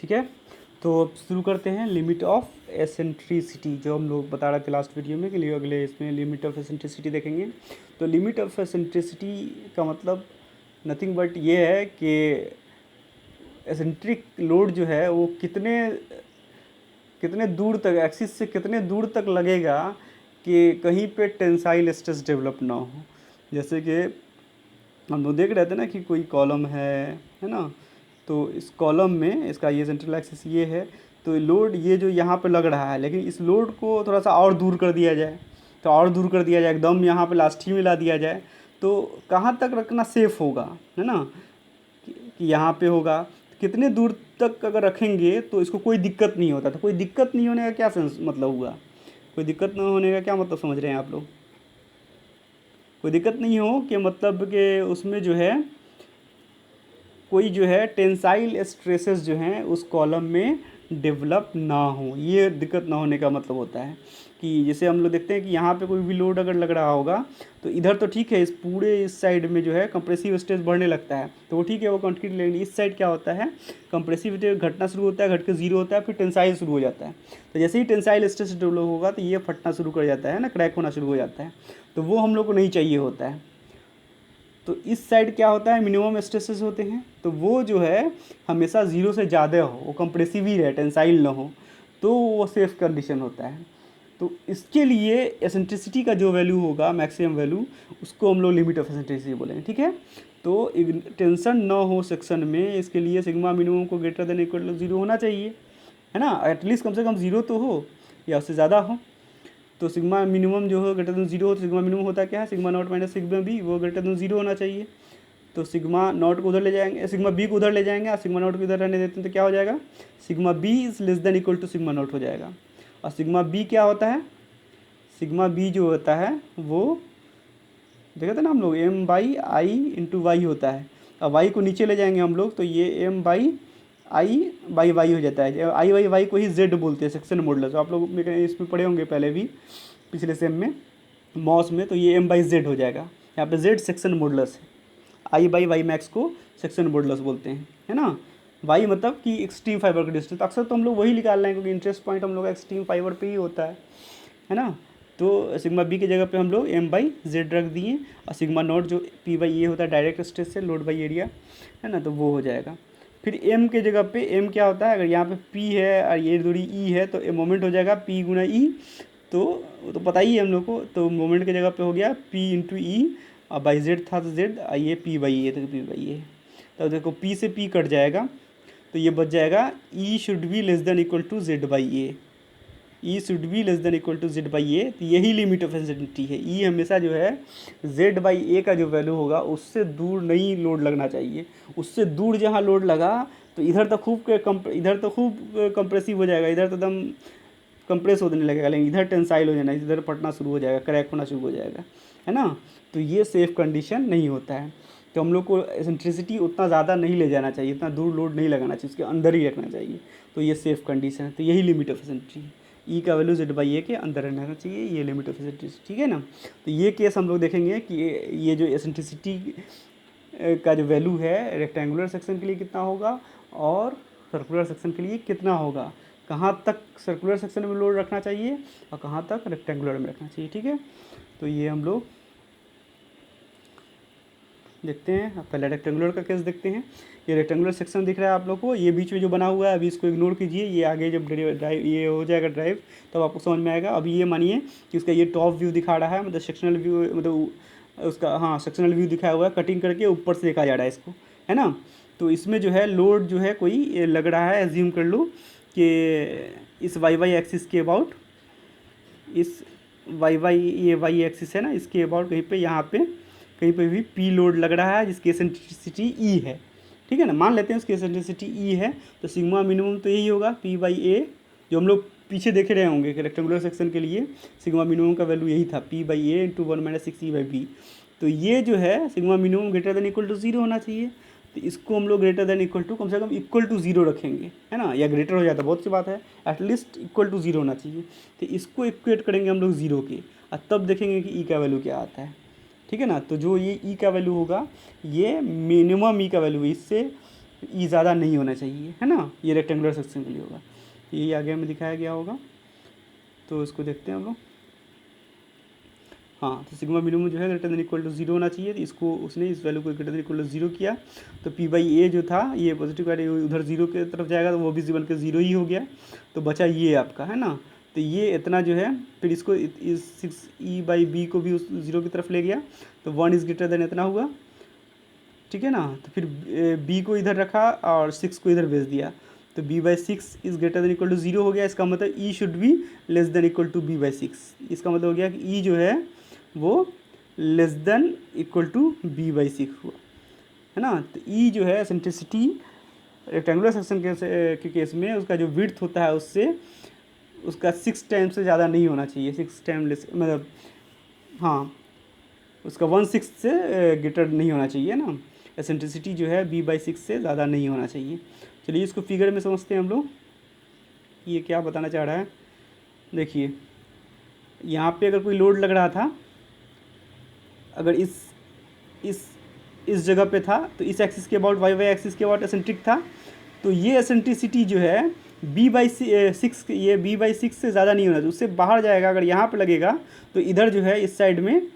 ठीक है, तो अब शुरू करते हैं लिमिट ऑफ एसेंट्रिसिटी, जो हम लोग बता रहे थे लास्ट वीडियो में कि लिए अगले इसमें लिमिट ऑफ एसेंट्रिसिटी देखेंगे। तो लिमिट ऑफ एसेंट्रिसिटी का मतलब नथिंग बट ये है कि एसेंट्रिक लोड जो है वो कितने कितने दूर तक, एक्सिस से कितने दूर तक लगेगा कि कहीं पे टेंसाइल स्ट्रेस डेवलप ना हो। जैसे कि हम लोग देख रहे थे ना कि कोई कॉलम है ना, तो इस कॉलम में इसका ये सेंट्रल एक्सिस ये है, तो लोड ये जो यहाँ पे लग रहा है, लेकिन इस लोड को थोड़ा सा और दूर कर दिया जाए, तो और दूर कर दिया जाए, एकदम यहाँ पे लास्ट ही में ला दिया जाए, तो कहाँ तक रखना सेफ़ होगा, है ना, कि यहाँ पे होगा, कितने दूर तक अगर रखेंगे तो इसको कोई दिक्कत नहीं होता। तो कोई दिक्कत नहीं होने का क्या सेंस मतलब हुआ, कोई दिक्कत न होने का क्या मतलब समझ रहे हैं आप लोग? कोई दिक्कत नहीं हो कि मतलब कि उसमें जो है कोई जो है टेंसाइल स्ट्रेसेस जो हैं उस कॉलम में डेवलप ना हो, ये दिक्कत ना होने का मतलब होता है। कि जैसे हम लोग देखते हैं कि यहाँ पे कोई भी लोड अगर लग रहा होगा तो इधर तो ठीक है, इस पूरे इस साइड में जो है कंप्रेसिव स्ट्रेस बढ़ने लगता है, तो वो ठीक है, वो कंक्रीट, लेकिन इस साइड क्या होता है, कंप्रेसिव स्ट्रेस घटना शुरू होता है, घट के जीरो होता है, फिर टेंसाइल शुरू हो जाता है। तो जैसे ही टेंसाइल स्ट्रेस डेवलप होगा तो ये फटना शुरू कर जाता है ना, क्रैक होना शुरू हो जाता है, तो वो हम लोग को नहीं चाहिए होता है। तो इस साइड क्या होता है, मिनिमम स्ट्रेसेस होते हैं, तो वो जो है हमेशा ज़ीरो से ज़्यादा हो, वो कंप्रेसिव ही रहे, टेंसाइल ना हो, तो वो सेफ कंडीशन होता है। तो इसके लिए एसेंट्रिसिटी का जो वैल्यू होगा, मैक्सिमम वैल्यू, उसको हम लोग लिमिट ऑफ एसेंट्रिसिटी बोलेंगे, ठीक है। तो टेंशन ना हो सेक्शन में, इसके लिए सिग्मा मिनिमम को greater than equal to zero होना चाहिए, है ना, एटलीस्ट कम से कम जीरो तो हो या उससे ज़्यादा हो। तो सिग्मा मिनिमम जो हो ग्रेटर देन जीरो हो, तो सिग्मा मिनिमम होता क्या है, sigma not minus sigma B, वो ग्रेटर देन जीरो होना चाहिए। तो सिग्मा नॉट को उधर ले जाएंगे, सिग्मा बी को उधर ले जाएंगे, और सिग्मा नॉट को इधर रहने देते हैं, तो क्या हो जाएगा, sigma B is less than equal to sigma not हो जाएगा। और सिग्मा बी क्या होता है, सिग्मा बी जो होता है वो देखे थे ना हम लोग, M by I into Y होता है, और वाई को नीचे ले जाएंगे हम लोग, तो ये M by I by Y हो जाता है। आई बाई वाई को ही जेड बोलते हैं, सेक्शन मॉडुलस, आप लोग इसमें पढ़े होंगे पहले भी, पिछले सेम में मॉस में, तो ये एम बाई जेड हो जाएगा। यहाँ पे जेड सेक्शन मॉडुलस है, आई बाई वाई मैक्स को सेक्शन मॉडुलस बोलते हैं, है ना। वाई मतलब कि एक्सट्रीम फाइबर का डिस्टेंस, अक्सर तो हम लोग वही निकाल रहे हैं क्योंकि इंटरेस्ट पॉइंट हम लोग का एक्सट्रीम फाइबर पे ही होता है ना। तो सिग्मा बी की जगह पे हम लोग एम बाई जेड रख दिए, और सिग्मा नॉट जो पी बाई ए होता है डायरेक्ट स्ट्रेस से, लोड बाई एरिया, है ना, तो वो हो जाएगा। फिर एम के जगह पे एम क्या होता है, अगर यहाँ पे पी है और ये दूरी ई है, तो मोमेंट हो जाएगा पी गुना ई, तो वो तो पता ही है हम लोग को, तो मोमेंट की जगह पे हो गया पी इंटू ई, और बाई जेड था तो जेड, ये पी बाई ए, तो पी बाई ए, तो देखो पी से पी कट जाएगा, तो ये बच जाएगा e should be less than equal to z by a, e should be less than equal to z by a, तो यही लिमिट ऑफ एसेंट्रिसिटी है। ई हमेशा जो है जेड बाई ए का जो वैल्यू होगा उससे दूर नहीं लोड लगना चाहिए, उससे दूर जहाँ लोड लगा तो इधर तो खूब कंप्रेसिव हो जाएगा, इधर तो एकदम कंप्रेस होने लगेगा, लेकिन इधर टेंसाइल हो जाना, इधर फटना शुरू हो जाएगा, क्रैक होना शुरू हो जाएगा, है ना। तो ये सेफ कंडीशन नहीं होता है। तो हम लोग को एसेंट्रिसिटी उतना ज़्यादा नहीं ले जाना चाहिए, इतना दूर लोड नहीं लगाना चाहिए, उसके अंदर ही रखना चाहिए, तो ये सेफ कंडीशन है। तो यही लिमिट ऑफ एसेंट्रिसिटी, ई का वैल्यू जेड बाई ए के अंदर रहना चाहिए, ये लिमिट ऑफ एसेंट्रिसिटी, ठीक है ना। तो ये केस हम लोग देखेंगे कि ये जो एसेंट्रिसिटी का जो वैल्यू है रेक्टेंगुलर सेक्शन के लिए कितना होगा और सर्कुलर सेक्शन के लिए कितना होगा, कहाँ तक सर्कुलर सेक्शन में लोड रखना चाहिए और कहाँ तक रेक्टेंगुलर में रखना चाहिए, ठीक है। तो ये हम लोग देखते हैं, पहले रेक्टेंगुलर का केस देखते हैं। ये रेक्टेंगुलर सेक्शन दिख रहा है आप लोग को, ये बीच में जो बना हुआ है, अभी इसको इग्नोर कीजिए, ये आगे जब ड्राइव ये हो जाएगा ड्राइव तब आपको समझ में आएगा। अभी ये मानिए कि उसका ये टॉप व्यू दिखा रहा है, मतलब सेक्शनल व्यू, मतलब उसका, हाँ, सेक्शनल व्यू दिखाया हुआ है, कटिंग करके ऊपर से देखा जा रहा है इसको, है ना। तो इसमें जो है लोड जो है कोई लग रहा है, एज्यूम कर लो कि इस वाई वाई एक्सिस के अबाउट, इस वाई वाई, ये वाई एक्सिस है ना, इसके अबाउट कहीं पे, यहाँ पे कहीं पे भी पी लोड लग रहा है जिसकी एसेंट्रिसिटी ई है, ठीक है ना, मान लेते हैं उसकी एसेंट्रिसिटी ई है, तो सिग्मा मिनिमम तो यही होगा पी बाई ए, जो हम लोग पीछे देखे रहे होंगे कि रेक्टेंगुलर सेक्शन के लिए सिग्मा मिनिमम का वैल्यू यही था, P by A into 1 minus 6 E by B. तो ये जो है sigma minimum greater than equal to zero होना चाहिए, तो इसको हम लोग ग्रेटर देन इक्वल टू, कम से कम इक्वल टू जीरो रखेंगे, है ना, या ग्रेटर हो जाता बहुत सी बात है, एटलीस्ट इक्वल टू जीरो होना चाहिए। तो इसको इक्वेट करेंगे हम लोग जीरो के, और तब देखेंगे कि ई का वैल्यू क्या आता है, ठीक है ना। तो जो ये ई का वैल्यू होगा, ये मिनिमम ई का वैल्यू, इससे ई ज़्यादा नहीं होना चाहिए, है ना। ये रेक्टेंगुलर सेक्शन के लिए होगा, यही आगे में दिखाया गया होगा। तो इसको देखते हैं हम लोग। हाँ, तो सिग्मा मिनिमम जो है ग्रेटर देन इक्वल टू 0 होना चाहिए। तो इसको उसने इस वैल्यू को ग्रेटर देन इक्वल टू 0 किया, तो पी बाई ए जो था ये पॉजिटिव कार्ड उधर 0 की तरफ जाएगा, तो वो भी बन के 0 ही हो गया। तो बचा ये आपका, है ना। तो ये इतना जो है, फिर इसको इस 6e/b को भी उस 0 की तरफ ले गया, तो 1 इज़ ग्रेटर देन इतना हुआ, ठीक है ना। तो फिर b को इधर रखा और 6 को इधर भेज दिया, तो b/6 is greater than equal to 0 हो गया। इसका मतलब e should be less than equal to b/6। इसका मतलब हो गया कि e जो है वो less than equal to b/6 हुआ, है ना। तो e जो है एसेंट्रिसिटी रेक्टेंगुलर सेक्शन के केस में उसका जो विड्थ होता है उससे उसका 6 टाइम से ज़्यादा नहीं होना चाहिए, 6 टाइम लेस, मतलब हाँ उसका 1/6 से ग्रेटर नहीं होना चाहिए ना। एसेंट्रिसिटी जो है b/6 से ज़्यादा नहीं होना चाहिए। चलिए इसको फिगर में समझते हैं हम लोग, ये क्या बताना चाह रहा है। देखिए यहाँ पे अगर कोई लोड लग रहा था, अगर इस जगह पे था, तो इस एक्सिस के अबाउट वाई एक्सिस के अबाउट एसेंट्रिक था, तो ये एसेंट्रिसिटी जो है b/6, ये b/6 से ज़्यादा नहीं होना चाहिए, उससे बाहर जाएगा। अगर यहाँ पे लगेगा तो इधर जो है इस साइड में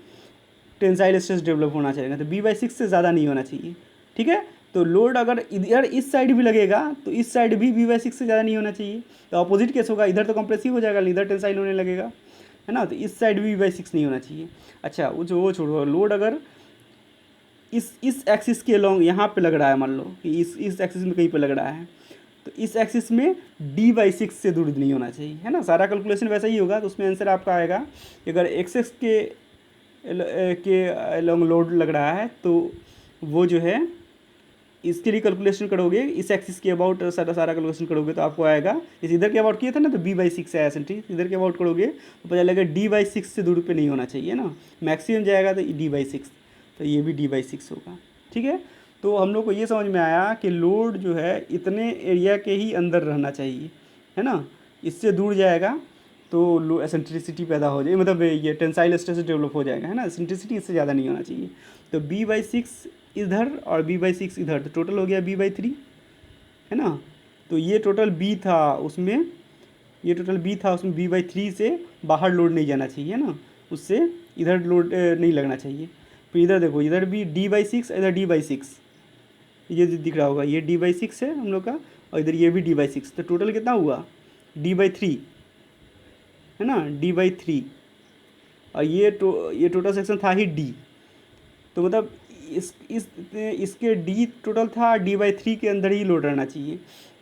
टेंसाइल स्ट्रेस डेवलप होना चाहिए, तो b/6 से ज़्यादा नहीं होना चाहिए, ठीक है। तो लोड अगर इधर इस साइड भी लगेगा तो इस साइड भी b/6 से ज़्यादा नहीं होना चाहिए। तो अपोजिट केस होगा, इधर तो कंप्रेसिव हो जाएगा, इधर टेंसाइल होने लगेगा, है ना। तो इस साइड भी b/6 नहीं होना चाहिए। अच्छा वो छोड़ो, लोड अगर इस एक्सिस के लॉन्ग यहाँ पे लग रहा है, मान लो कि इस एक्सिस में कहीं पे लग रहा है, तो इस एक्सिस में d/6 से दूर नहीं होना चाहिए, है ना। सारा कैलकुलेशन वैसा ही होगा। तो उसमें आंसर आपका आएगा कि अगर एक्सिस के लॉन्ग लोड लग रहा है तो वो जो है इसके लिए कैलकुलेशन करोगे, इस एक्सिस के अबाउट सारा कैलकुलेशन करोगे तो आपको आएगा, इस इधर के अबाउट किया था ना तो b/6 है एसेंट्रिक, इधर के अबाउट करोगे तो पता लगेगा d/6 से दूर पे नहीं होना चाहिए ना। मैक्सिमम जाएगा तो d/6, तो ये भी d/6 होगा, ठीक है। तो हम लोग को ये समझ में आया कि लोड जो है इतने एरिया के ही अंदर रहना चाहिए, है ना। इससे दूर जाएगा तो लो एसेंट्रिसिटी पैदा हो जाएगी, मतलब ये टेंसाइल स्ट्रेस डेवलप हो जाएगा, है ना। एसेंट्रिसिटी इससे ज़्यादा नहीं होना चाहिए। तो b/6 इधर और b/6 इधर, तो टोटल हो गया b/3, है ना। तो ये टोटल b था उसमें, b/3 से बाहर लोड नहीं जाना चाहिए, है ना। उससे इधर लोड नहीं लगना चाहिए। फिर इधर देखो, इधर भी d/6, इधर d/6, ये दिख रहा होगा, ये d/6 है हम लोग का, और इधर ये भी d/6, तो टोटल कितना हुआ d/3, है ना, d/3। और ये टोटल सेक्शन था ही d, तो मतलब इसके d टोटल था, d/3 के अंदर ही लोड रहना चाहिए।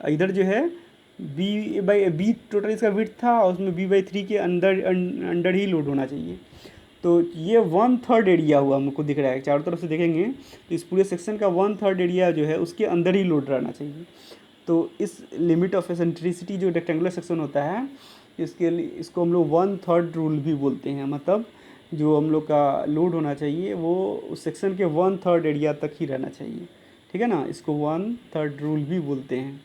इधर जो है b टोटल इसका विड्थ था और उसमें b/3 के अंदर ही लोड होना चाहिए। तो ये 1/3 एरिया हुआ, हमको दिख रहा है चारों तरफ से देखेंगे तो इस पूरे सेक्शन का 1/3 एरिया जो है उसके अंदर ही लोड रहना चाहिए। तो इस लिमिट ऑफ एसेंट्रिसिटी जो रेक्टेंगुलर सेक्शन होता है, इसको हम लोग 1/3 रूल भी बोलते हैं। मतलब जो हम लोग का लोड होना चाहिए वो उस सेक्शन के 1/3 एरिया तक ही रहना चाहिए, ठीक है ना। इसको 1/3 रूल भी बोलते हैं,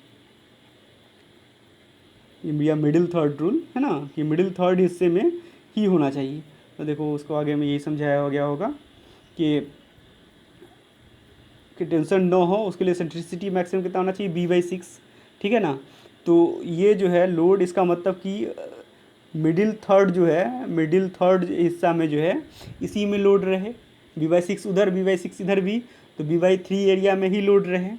या मिडिल थर्ड रूल, है ना, कि मिडिल थर्ड हिस्से में ही होना चाहिए। तो देखो उसको आगे में यही समझाया गया होगा कि टेंशन न हो, उसके लिए एसेंट्रिसिटी मैक्सिमम कितना होना चाहिए b/6, ठीक है ना। तो ये जो है लोड, इसका मतलब कि मिडिल थर्ड जो है, मिडिल थर्ड हिस्सा में जो है इसी में लोड रहे, b/6 उधर, b/6 इधर भी, तो b/3 एरिया में ही लोड रहे।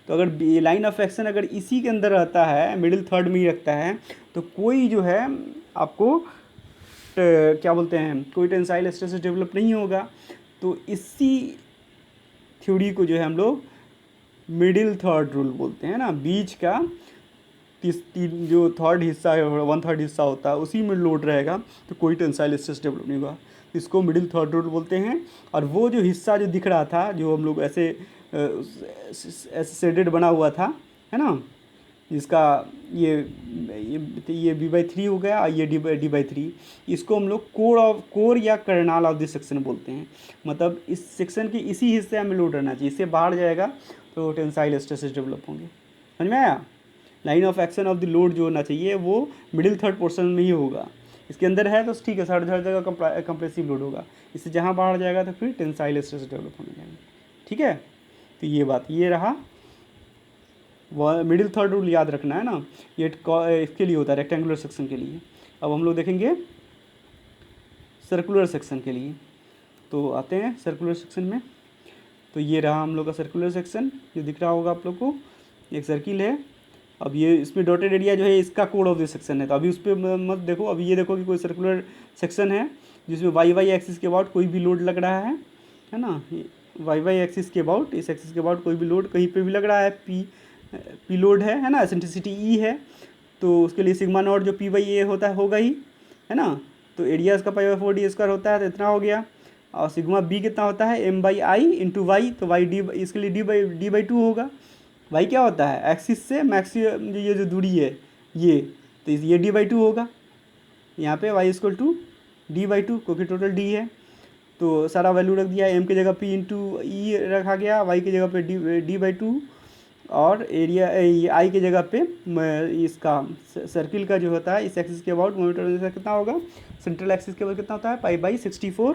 तो अगर लाइन ऑफ एक्शन अगर इसी के अंदर रहता है, मिडिल थर्ड में ही रखता है, तो कोई जो है आपको क्या बोलते हैं, कोई टेंसाइल स्ट्रेस डेवलप नहीं होगा। तो इसी थ्योरी को जो है हम लोग मिडिल थर्ड रूल बोलते हैं ना। बीच का जो थर्ड हिस्सा है, 1/3 हिस्सा होता है, उसी में लोड रहेगा तो कोई टेंसाइल स्ट्रेस डेवलप नहीं होगा, इसको मिडिल थर्ड रूल बोलते हैं। और वो जो हिस्सा जो दिख रहा था, जो हम लोग ऐसे शेडेड बना हुआ था, है ना, जिसका ये b/3 हो गया और ये d/3, इसको हम लोग कोर या कर्नाल ऑफ दिस सेक्शन बोलते हैं। मतलब इस सेक्शन के इसी हिस्से में लोड रहना चाहिए, इससे बाहर जाएगा तो टेंसाइल स्ट्रेसेस डेवलप होंगे। समझ में आया। Line of action of the load जो होना चाहिए वो मिडिल थर्ड पोर्शन में ही होगा। इसके अंदर है तो ठीक है, हर जगह कंप्रेसिव लोड होगा, इससे जहाँ बाहर जाएगा तो फिर टेंसाइल स्ट्रेस डेवलप होने जाएंगे, ठीक है। तो ये बात ये रहा। मिडिल थर्ड रूल याद रखना है ना, ये इसके लिए होता है रेक्टेंगुलर सेक्शन के लिए। अब हम लोग देखेंगे सर्कुलर सेक्शन के लिए। तो आते हैं सर्कुलर सेक्शन में। तो ये रहा हम लोग का सर्कुलर सेक्शन, ये दिख रहा होगा आप लोग को, एक सर्किल है। अब ये इसमें डॉटेड एरिया जो है इसका कोड ऑफ द सेक्शन है, तो अभी उस पर मत देखो। अभी ये देखो कि कोई सर्कुलर सेक्शन है जिसमें वाई एक्सिस के अबाउट कोई भी लोड लग रहा है ना, वाई एक्सिस के अबाउट, इस एक्सिस के अबाउट कोई भी लोड कहीं पे भी लग रहा है, पी लोड है ना, एसेंट्रिसिटी ई है, तो उसके लिए सिग्मा नॉट जो पी बाई ए होता है होगा ही, है ना। तो एरिया इसका पाई बाई 4 डी स्क्वायर होता है, तो इतना हो गया। और सिग्मा बी कितना होता है, M by I into Y, तो वाई डी, इसके लिए डी बाई 2 होगा। वाई क्या होता है, एक्सिस से मैक्सिमम ये जो दूरी है ये, तो ये डी बाई 2 होगा यहाँ पे, Y equal to D by 2, क्योंकि टोटल डी है। तो सारा वैल्यू रख दिया, एम की जगह पी इंटू ई रखा गया, वाई की जगह पे डी बाई 2, और एरिया ये आई की जगह पे इसका सर्किल का जो होता है इस एक्सिस के अबाउट मोमेंटम कितना होगा, सेंट्रल एक्सिस के अबाउट कितना होता है, पाई बाई 64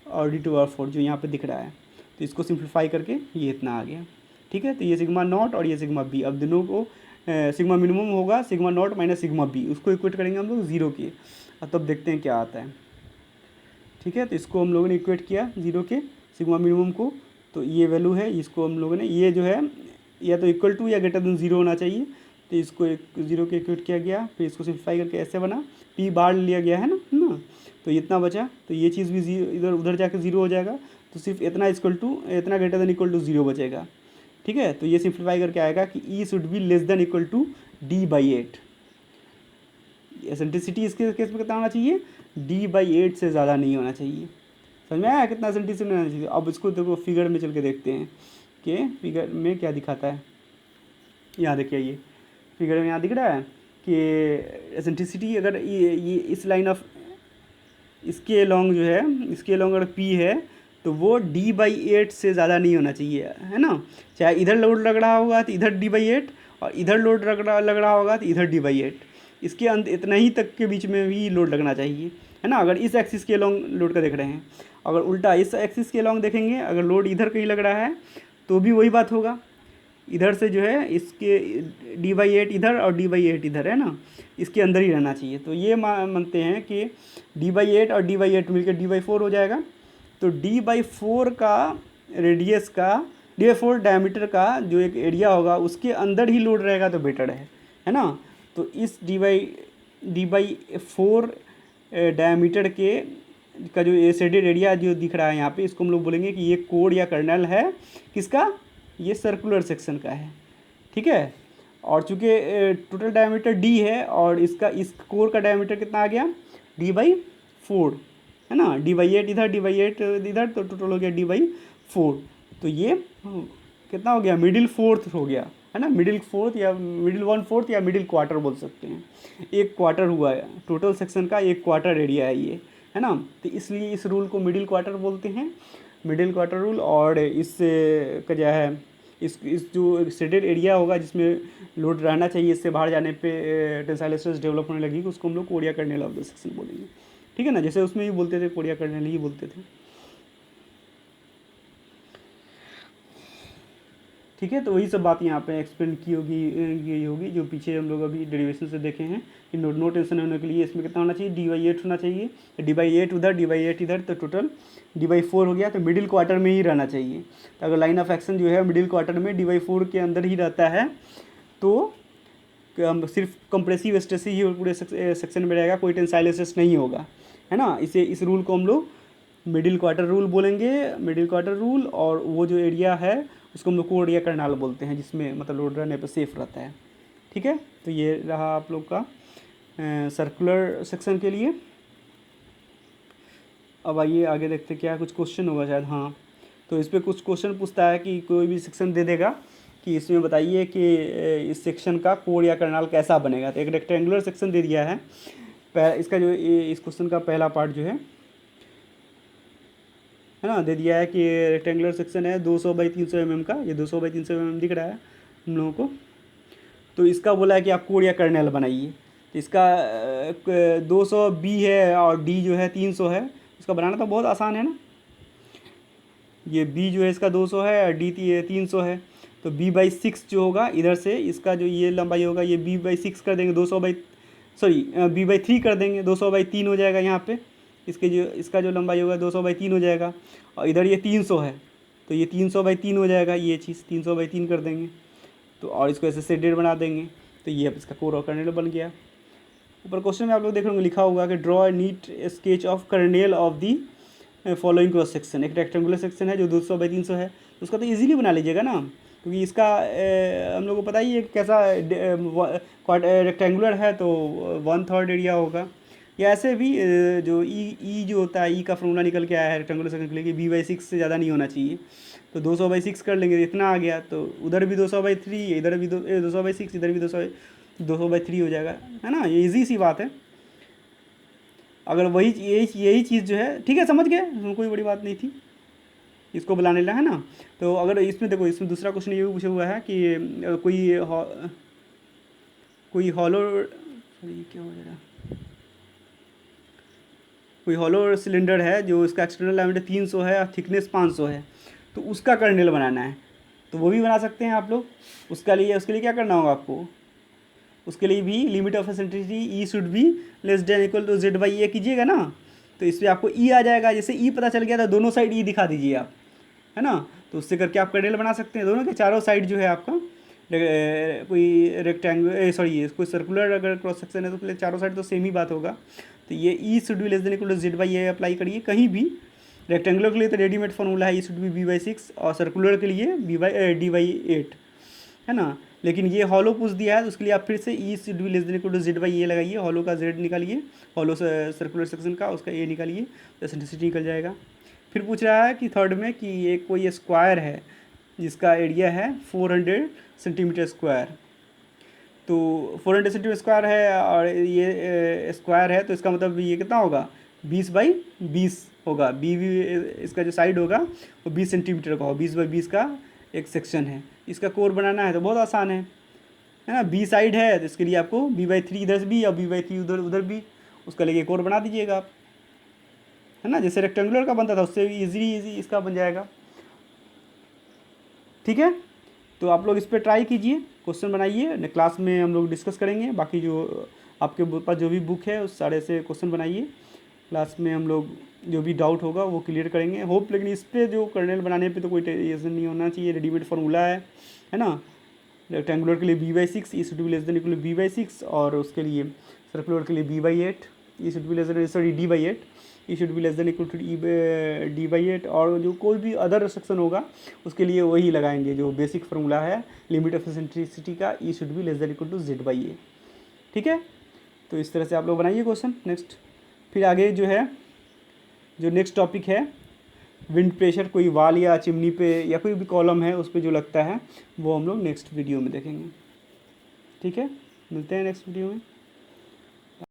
और डी टू पावर 4 जो यहाँ पे दिख रहा है। तो इसको सिंप्लीफाई करके ये इतना आ गया, ठीक है। तो ये सिग्मा नॉट और ये सिग्मा बी, अब दोनों को सिग्मा मिनिमम होगा sigma not minus sigma B, उसको इक्वेट करेंगे हम लोग जीरो के, और तब देखते हैं क्या आता है, ठीक है। तो इसको हम लोगों ने इक्वेट किया जीरो के सिग्मा मिनिमम को, तो ये वैल्यू है, इसको हम लोगों ने ये जो है या तो इक्वल टू या ग्रेटर देन जीरो होना चाहिए, तो इसको एक जीरो के इक्वेट किया गया। फिर इसको सिंप्लीफाई करके ऐसे बना, पी बार लिया गया है ना, तो इतना बचा, तो ये चीज़ भी इधर उधर जाके जीरो हो जाएगा, तो सिर्फ इतना इक्वल टू इतना greater than equal to zero बचेगा, ठीक है। तो ये सिंप्लीफाई करके आएगा कि e should be less than equal to D by 8। Eccentricity इसके केस में कितना होना चाहिए, डी बाई 8 से ज़्यादा नहीं होना चाहिए। समझ में आया कितना एसेंट्रिसिटी होना चाहिए। अब इसको देखो फिगर में चल के देखते हैं कि फिगर में क्या दिखाता है। यहाँ देखिए, ये फिगर में यहाँ दिख रहा है कि एसेंट्रिसिटी अगर ये इस लाइन ऑफ इसके लॉन्ग जो है, इसके लॉन्ग अगर पी है तो वो डी बाई 8 से ज़्यादा नहीं होना चाहिए, है ना। चाहे इधर लोड लग रहा होगा तो इधर डी बाई 8, और इधर लोड लग रहा होगा तो इधर डी बाई 8, इसके अंत इतना ही तक के बीच में भी लोड लगना चाहिए, है ना। अगर इस एक्सिस के लॉन्ग लोड का देख रहे हैं, अगर उल्टा इस एक्सिस के लॉन्ग देखेंगे, अगर लोड इधर कहीं लग रहा है तो भी वही बात होगा, इधर से जो है इसके डी बाई 8 इधर और डी बाई 8 इधर, है ना, इसके अंदर ही रहना चाहिए। तो ये मानते हैं कि डी बाई 8 और डी बाई 8 मिलकर डी बाई 4 हो जाएगा। तो डी बाई 4 का रेडियस का, डी बाई 4 डायमीटर का जो एक एरिया होगा उसके अंदर ही लोड रहेगा तो बेटर है ना। तो इस डी बाई 4 डायमीटर के का जो शेडेड एरिया जो दिख रहा है यहाँ पे, इसको हम लोग बोलेंगे कि ये कोर या कर्नल है किसका, ये सर्कुलर सेक्शन का है, ठीक है। और चूँकि टोटल डायमीटर डी है और इसका इस कोर का डायमीटर कितना आ गया, डी बाई 4, है ना, डी बाई 8 इधर, डी बाई 8 इधर, तो टोटल हो गया डी बाई 4। तो ये कितना हो गया, मिडिल फोर्थ हो गया, है ना, मिडिल फोर्थ या मिडिल 1/4 या मिडिल क्वार्टर बोल सकते हैं। एक क्वार्टर हुआ है, टोटल सेक्शन का एक क्वार्टर एरिया है ये, है ना। तो इसलिए इस रूल को मिडिल क्वार्टर बोलते हैं, मिडिल क्वार्टर रूल। और इससे का क्या है, इस जो शेडेड एरिया होगा जिसमें लोड रहना चाहिए, इससे बाहर जाने पे टेंसाइल स्ट्रेस डेवलप होने लगेगी, उसको हम लोग Korea kernel of the section बोलेंगे, ठीक है ना। जैसे उसमें ही बोलते थे, कोरिया कर्नेल ही बोलते थे, ठीक है। तो वही सब बात यहाँ पे एक्सप्लेन की होगी जो पीछे हम लोग अभी डेरिवेशन से देखे हैं कि नो टेंशन होने के लिए इसमें कितना होना चाहिए, डी बाई 8 होना चाहिए, डी बाई 8 उधर, डी बाई 8 इधर, तो टोटल डी बाई 4 हो गया। तो मिडिल क्वार्टर में ही रहना चाहिए। तो अगर लाइन ऑफ एक्शन जो है मिडिल क्वार्टर में डी बाई 4 के अंदर ही रहता है तो सिर्फ कंप्रेसिव स्ट्रेस ही पूरे सेक्शन में रहेगा, कोई टेंसाइल स्ट्रेस नहीं होगा, है ना। इस रूल को हम लोग मिडिल क्वार्टर रूल बोलेंगे, मिडिल क्वार्टर रूल। और वो जो एरिया है उसको हम लोग कोर या कर्नाल बोलते हैं, जिसमें मतलब लोड रहने पर सेफ रहता है, ठीक है। तो ये रहा आप लोग का सर्कुलर सेक्शन के लिए। अब आइए आगे देखते क्या कुछ क्वेश्चन होगा शायद, हाँ। तो इस पर कुछ क्वेश्चन पूछता है कि कोई भी सेक्शन दे देगा कि इसमें बताइए कि इस सेक्शन का कोर या कर्नाल कैसा बनेगा। तो एक रेक्टेंगुलर सेक्शन दे दिया है, इसका जो इस क्वेश्चन का पहला पार्ट जो है ना, दे दिया है कि रेक्टेंगुलर सेक्शन है 200 बाई 300 mm का, ये 200 बाई 300 mm दिख रहा है हम लोगों को। तो इसका बोला है कि आप कोर या कर्नेल बनाइए। तो इसका 200 बी है और डी जो है 300 है, इसका बनाना तो बहुत आसान है ना। ये बी जो है इसका 200 है और डी 300 है, तो b/6 जो होगा इधर से, इसका जो ये लंबाई होगा ये b/6 कर देंगे, 200/3 कर देंगे, 200/3 हो जाएगा यहाँ पे। इसका जो लंबाई होगा 200/3 हो जाएगा, और इधर ये 300 है तो ये 300/3 हो जाएगा, ये चीज़ 300/3 कर देंगे। तो और इसको ऐसे शेडेड बना देंगे, तो ये अब इसका कोर और कर्नेल बन गया। ऊपर क्वेश्चन में आप लोग देख रहे होंगे लिखा होगा कि draw a neat sketch of kernel of the following cross section. एक रेक्टेंगुलर सेक्शन है जो 200/300 है, तो उसका तो इजीली बना लीजिएगा ना, क्योंकि इसका हम लोग को पता ही है कैसा रेक्टेंगुलर है तो 1/3 एरिया होगा। या ऐसे भी जो ई जो होता है, ई का फॉर्मूला निकल के आया है रेक्टेंगुलर सेक्शन के लिए कि b/6 से ज़्यादा नहीं होना चाहिए, तो 200/6 कर लेंगे, इतना आ गया। तो उधर भी 200/3, इधर भी 200/6, इधर भी 200/3 हो जाएगा, है ना। ये ईजी सी बात है। अगर वही यही चीज़ जो है, ठीक है समझ गए, कोई बड़ी बात नहीं थी, इसको बुलाने ला, है ना। तो अगर इसमें देखो, इसमें दूसरा क्वेश्चन ये भी पूछा हुआ है कि कोई हॉलो, सॉरी क्या हो जाएगा, कोई हॉलो सिलेंडर है जो इसका एक्सटर्नल डायमीटर 300 है और थिकनेस 500 है, तो उसका कर्नेल बनाना है, तो वो भी बना सकते हैं आप लोग। उसके लिए क्या करना होगा आपको, उसके लिए भी limit of eccentricity E should be less than equal to z/a कीजिएगा ना, तो इसमें आपको ई आ जाएगा। जैसे ई पता चल गया तो दोनों साइड ई दिखा दीजिए आप, है ना। तो उससे करके आप कर्नेल बना सकते हैं। दोनों के चारों साइड जो है आपका कोई रेक्टेंगल कोई सर्कुलर अगर क्रॉस सेक्शन है तो पहले चारों साइड तो सेम ही बात होगा। तो ये e should be less than equal to z/a apply करिए कहीं भी। रेक्टेंगुलर के लिए तो रेडीमेड फॉर्मूला है, ई शुड बी b/6, और सर्कुलर के लिए d/8, है ना। लेकिन ये हॉलो पूछ दिया है तो उसके लिए आप फिर से e should be less than equal to z/a लगाइए, हॉलो का z निकालिए, हॉलो सर्कुलर सेक्शन का उसका a निकालिए, तो एसेंट्रिसिटी निकल जाएगा। फिर पूछ रहा है कि थर्ड में कि एक कोई स्क्वायर है जिसका एरिया है 400 सेंटीमीटर स्क्वायर, तो 400 सेंटीमीटर स्क्वायर है और ये स्क्वायर है, तो इसका मतलब ये कितना होगा, 20/20 होगा। इसका जो साइड होगा वो 20 सेंटीमीटर का होगा, 20/20 का एक सेक्शन है। इसका कोर बनाना है तो बहुत आसान है ना। बी साइड है तो इसके लिए आपको b/3 इधर से भी और b/3 उधर भी, उसका लेके कोर बना दीजिएगा आप, है ना। जैसे रेक्टेंगुलर का बनता था उससे भी इजी इसका बन जाएगा, ठीक है। तो आप लोग इस पर ट्राई कीजिए, क्वेश्चन बनाइए, क्लास में हम लोग डिस्कस करेंगे। बाकी जो आपके पास जो भी बुक है उस सारे से क्वेश्चन बनाइए, क्लास में हम लोग जो भी डाउट होगा वो क्लियर करेंगे होप। लेकिन इस पर जो कर्नेल बनाने पे तो कोई टेंशन नहीं होना चाहिए, रेडीमेड फार्मूला है ना। रेक्टेंगुलर के लिए b/6, E should be less than equal to b/6, और उसके लिए सर्कुलर के लिए b/8, E should be less than sorry d/8, E should be less than equal to d/8, और जो कोई भी अदर सेक्शन होगा उसके लिए वही लगाएंगे जो बेसिक फार्मूला है लिमिट ऑफ एसेंट्रिसिटी का, e should be less than equal to z/a, ठीक है। तो इस तरह से आप लोग बनाइए क्वेश्चन। नेक्स्ट फिर आगे जो नेक्स्ट टॉपिक है विंड प्रेशर, कोई वाल या चिमनी पे या कोई भी कॉलम है उस पर जो लगता है वो हम लोग नेक्स्ट वीडियो में देखेंगे, ठीक है। मिलते हैं नेक्स्ट वीडियो में।